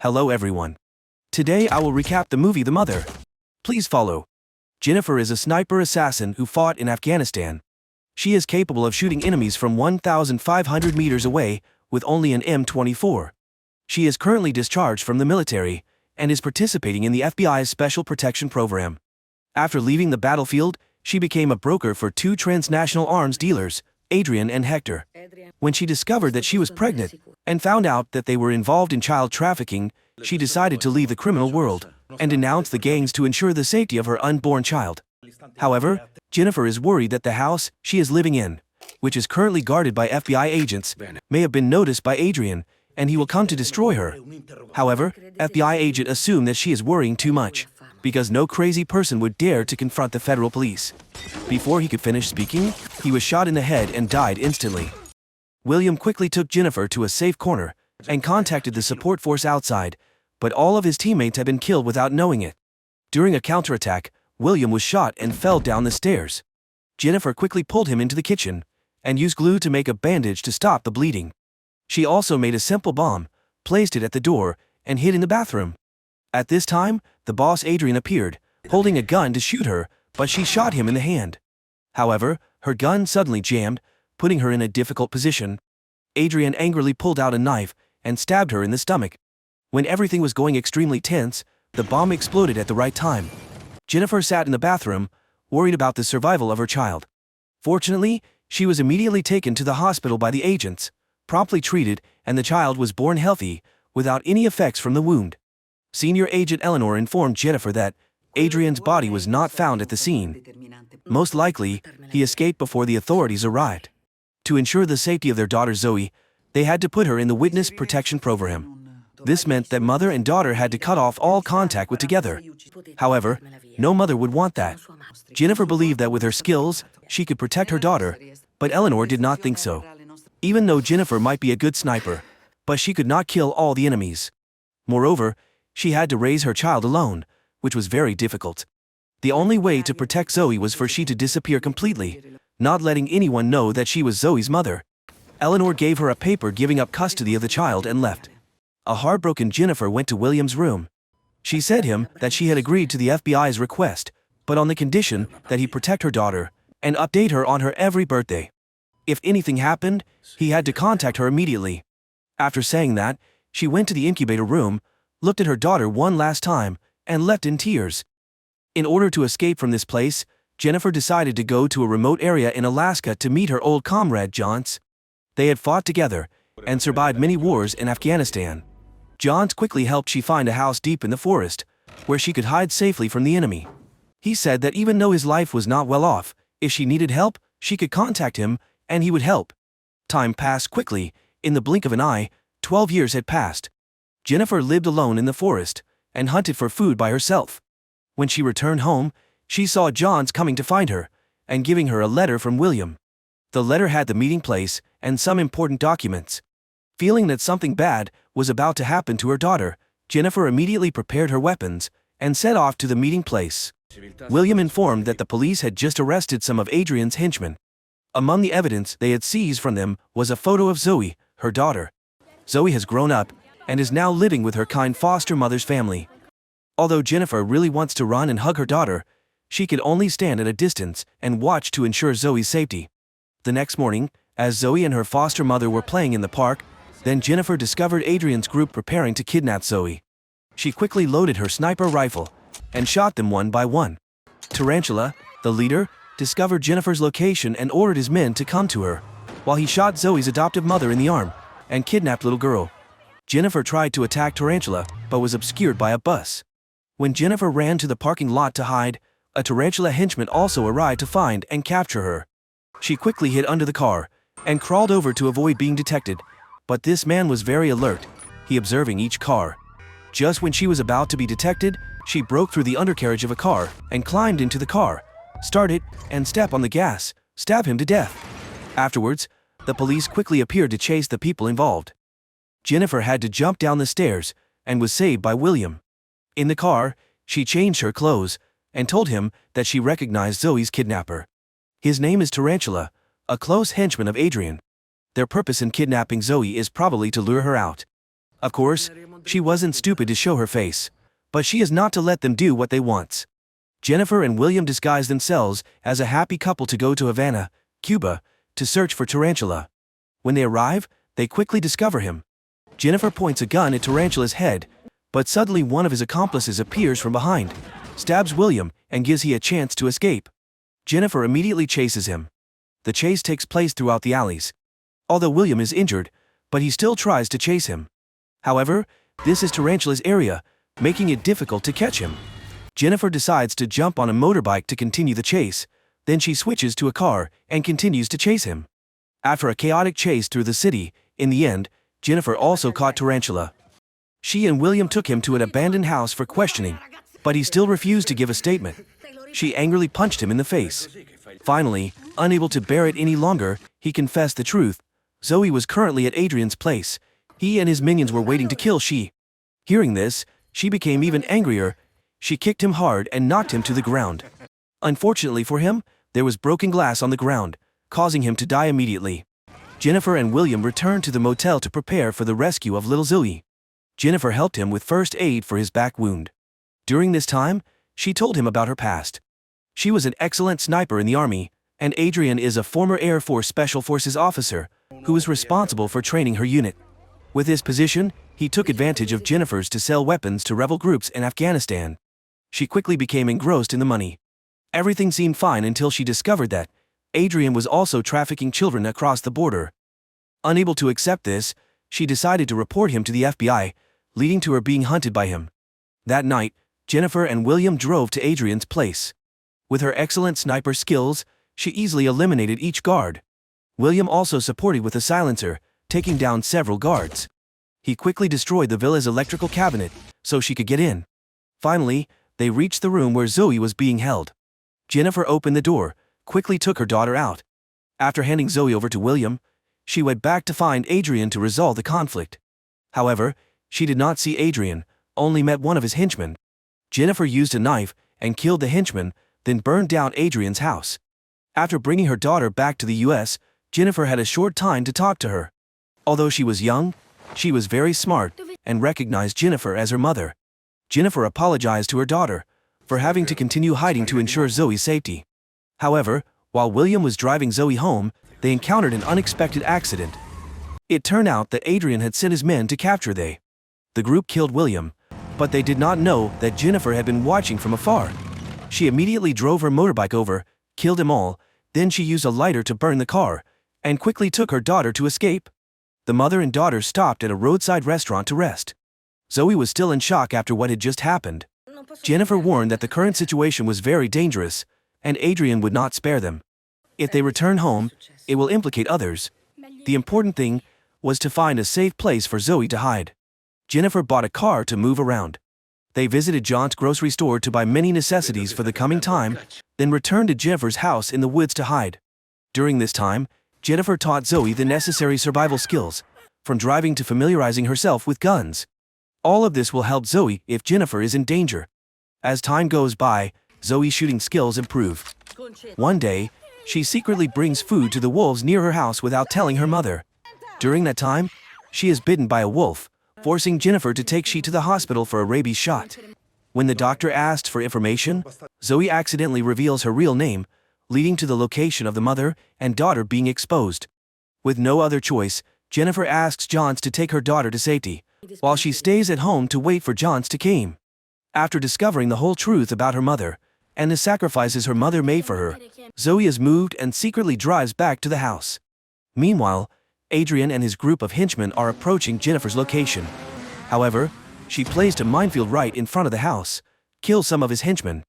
Hello everyone. Today I will recap the movie The Mother. Please follow. Jennifer is a sniper assassin who fought in Afghanistan. She is capable of shooting enemies from 1,500 meters away with only an M24. She is currently discharged from the military and is participating in the FBI's Special Protection Program. After leaving the battlefield, she became a broker for two transnational arms dealers, Adrian and Hector. When she discovered that she was pregnant and found out that they were involved in child trafficking, she decided to leave the criminal world and denounce the gangs to ensure the safety of her unborn child. However, Jennifer is worried that the house she is living in, which is currently guarded by FBI agents, may have been noticed by Adrian, and he will come to destroy her. However, FBI agent assumed that she is worrying too much, because no crazy person would dare to confront the federal police. Before he could finish speaking, he was shot in the head and died instantly. William quickly took Jennifer to a safe corner and contacted the support force outside, but all of his teammates had been killed without knowing it. During a counterattack, William was shot and fell down the stairs. Jennifer quickly pulled him into the kitchen and used glue to make a bandage to stop the bleeding. She also made a simple bomb, placed it at the door, and hid in the bathroom. At this time, the boss Adrian appeared, holding a gun to shoot her, but she shot him in the hand. However, her gun suddenly jammed, putting her in a difficult position. Adrian angrily pulled out a knife and stabbed her in the stomach. When everything was going extremely tense, the bomb exploded at the right time. Jennifer sat in the bathroom, worried about the survival of her child. Fortunately, she was immediately taken to the hospital by the agents, promptly treated, and the child was born healthy, without any effects from the wound. Senior Agent Eleanor informed Jennifer that Adrian's body was not found at the scene. Most likely, he escaped before the authorities arrived. To ensure the safety of their daughter Zoe, they had to put her in the witness protection program. This meant that mother and daughter had to cut off all contact with together. However, no mother would want that. Jennifer believed that with her skills, she could protect her daughter, but Eleanor did not think so. Even though Jennifer might be a good sniper, but she could not kill all the enemies. Moreover, she had to raise her child alone, which was very difficult. The only way to protect Zoe was for she to disappear completely, not letting anyone know that she was Zoe's mother. Eleanor gave her a paper giving up custody of the child and left. A heartbroken Jennifer went to William's room. She said him that she had agreed to the FBI's request, but on the condition that he protect her daughter and update her on her every birthday. If anything happened, he had to contact her immediately. After saying that, she went to the incubator room, looked at her daughter one last time, and left in tears. In order to escape from this place, Jennifer decided to go to a remote area in Alaska to meet her old comrade Johns. They had fought together and survived many wars in Afghanistan. Johns quickly helped she find a house deep in the forest, where she could hide safely from the enemy. He said that even though his life was not well off, if she needed help, she could contact him, and he would help. Time passed quickly. In the blink of an eye, 12 years had passed. Jennifer lived alone in the forest and hunted for food by herself. When she returned home, she saw Johns coming to find her and giving her a letter from William. The letter had the meeting place and some important documents. Feeling that something bad was about to happen to her daughter, Jennifer immediately prepared her weapons and set off to the meeting place. William informed that the police had just arrested some of Adrian's henchmen. Among the evidence they had seized from them was a photo of Zoe, her daughter. Zoe has grown up and is now living with her kind foster mother's family. Although Jennifer really wants to run and hug her daughter, she could only stand at a distance and watch to ensure Zoe's safety. The next morning, as Zoe and her foster mother were playing in the park, then Jennifer discovered Adrian's group preparing to kidnap Zoe. She quickly loaded her sniper rifle and shot them one by one. Tarantula, the leader, discovered Jennifer's location and ordered his men to come to her, while he shot Zoe's adoptive mother in the arm and kidnapped little girl. Jennifer tried to attack Tarantula, but was obscured by a bus. When Jennifer ran to the parking lot to hide, a Tarantula henchman also arrived to find and capture her. She quickly hid under the car and crawled over to avoid being detected, but this man was very alert, he observing each car. Just when she was about to be detected, she broke through the undercarriage of a car and climbed into the car, started and step on the gas, stab him to death. Afterwards, the police quickly appeared to chase the people involved. Jennifer had to jump down the stairs and was saved by William. In the car, she changed her clothes and told him that she recognized Zoe's kidnapper. His name is Tarantula, a close henchman of Adrian. Their purpose in kidnapping Zoe is probably to lure her out. Of course, She wasn't stupid to show her face, but she is not to let them do what they want. Jennifer and William disguise themselves as a happy couple to go to Havana, Cuba, to search for Tarantula. When they arrive, they quickly discover him. Jennifer points a gun at Tarantula's head, but suddenly one of his accomplices appears from behind, stabs William, and gives he a chance to escape. Jennifer immediately chases him. The chase takes place throughout the alleys. Although William is injured, but he still tries to chase him. However, this is Tarantula's area, making it difficult to catch him. Jennifer decides to jump on a motorbike to continue the chase, then she switches to a car and continues to chase him. After a chaotic chase through the city, in the end, Jennifer also caught Tarantula. She and William took him to an abandoned house for questioning, but he still refused to give a statement. She angrily punched him in the face. Finally, unable to bear it any longer, he confessed the truth. Zoe was currently at Adrian's place. He and his minions were waiting to kill she. Hearing this, she became even angrier. She kicked him hard and knocked him to the ground. Unfortunately for him, there was broken glass on the ground, causing him to die immediately. Jennifer and William returned to the motel to prepare for the rescue of little Zoe. Jennifer helped him with first aid for his back wound. During this time, she told him about her past. She was an excellent sniper in the army, and Adrian is a former Air Force Special Forces officer who was responsible for training her unit. With his position, he took advantage of Jennifer's to sell weapons to rebel groups in Afghanistan. She quickly became engrossed in the money. Everything seemed fine until she discovered that Adrian was also trafficking children across the border. Unable to accept this, she decided to report him to the FBI, leading to her being hunted by him. That night, Jennifer and William drove to Adrian's place. With her excellent sniper skills, she easily eliminated each guard. William also supported with a silencer, taking down several guards. He quickly destroyed the villa's electrical cabinet, so she could get in. Finally, they reached the room where Zoe was being held. Jennifer opened the door, quickly took her daughter out. After handing Zoe over to William, she went back to find Adrian to resolve the conflict. However, she did not see Adrian, only met one of his henchmen. Jennifer used a knife and killed the henchman, then burned down Adrian's house. After bringing her daughter back to the US, Jennifer had a short time to talk to her. Although she was young, she was very smart and recognized Jennifer as her mother. Jennifer apologized to her daughter for having to continue hiding to ensure Zoe's safety. However, while William was driving Zoe home, they encountered an unexpected accident. It turned out that Adrian had sent his men to capture they. The group killed William, but they did not know that Jennifer had been watching from afar. She immediately drove her motorbike over, killed them all, then she used a lighter to burn the car, and quickly took her daughter to escape. The mother and daughter stopped at a roadside restaurant to rest. Zoe was still in shock after what had just happened. Jennifer warned that the current situation was very dangerous, and Adrian would not spare them. If they return home, it will implicate others. The important thing was to find a safe place for Zoe to hide. Jennifer bought a car to move around. They visited John's grocery store to buy many necessities for the coming time, then returned to Jennifer's house in the woods to hide. During this time, Jennifer taught Zoe the necessary survival skills, from driving to familiarizing herself with guns. All of this will help Zoe if Jennifer is in danger. As time goes by, Zoe's shooting skills improve. One day, she secretly brings food to the wolves near her house without telling her mother. During that time, she is bitten by a wolf, forcing Jennifer to take she to the hospital for a rabies shot. When the doctor asks for information, Zoe accidentally reveals her real name, leading to the location of the mother and daughter being exposed. With no other choice, Jennifer asks Johns to take her daughter to safety, while she stays at home to wait for Johns to come. After discovering the whole truth about her mother, and the sacrifices her mother made for her, Zoe is moved and secretly drives back to the house. Meanwhile, Adrian and his group of henchmen are approaching Jennifer's location. However, she placed a minefield right in front of the house, kills some of his henchmen.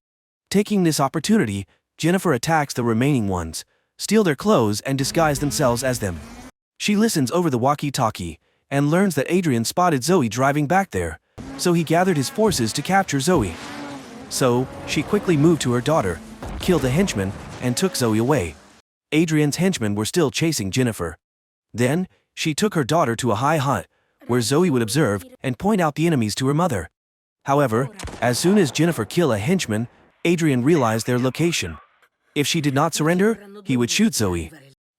Taking this opportunity, Jennifer attacks the remaining ones, steal their clothes and disguise themselves as them. She listens over the walkie-talkie and learns that Adrian spotted Zoe driving back there, so he gathered his forces to capture Zoe. So, she quickly moved to her daughter, killed the henchman, and took Zoe away. Adrian's henchmen were still chasing Jennifer. Then, she took her daughter to a high hut, where Zoe would observe and point out the enemies to her mother. However, as soon as Jennifer killed a henchman, Adrian realized their location. If she did not surrender, he would shoot Zoe.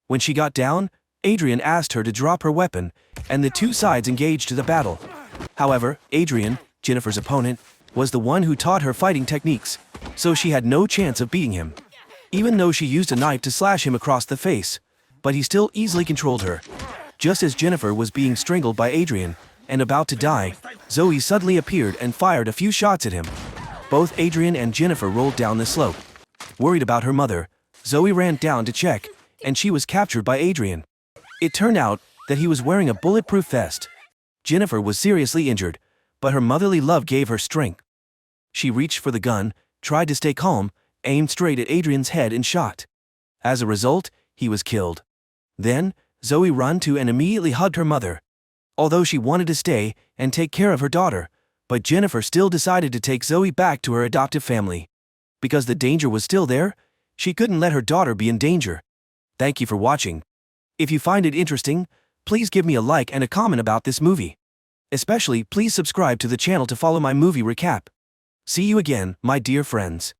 When she got down, Adrian asked her to drop her weapon, and the two sides engaged to the battle. However, Adrian, Jennifer's opponent, was the one who taught her fighting techniques, so she had no chance of beating him. Even though she used a knife to slash him across the face, but he still easily controlled her. Just as Jennifer was being strangled by Adrian and about to die, Zoe suddenly appeared and fired a few shots at him. Both Adrian and Jennifer rolled down the slope. Worried about her mother, Zoe ran down to check, and she was captured by Adrian. It turned out that he was wearing a bulletproof vest. Jennifer was seriously injured, but her motherly love gave her strength. She reached for the gun, tried to stay calm, aimed straight at Adrian's head and shot. As a result, he was killed. Then, Zoe ran to and immediately hugged her mother. Although she wanted to stay and take care of her daughter, but Jennifer still decided to take Zoe back to her adoptive family. Because the danger was still there, she couldn't let her daughter be in danger. Thank you for watching. If you find it interesting, please give me a like and a comment about this movie. Especially, please subscribe to the channel to follow my movie recap. See you again, my dear friends.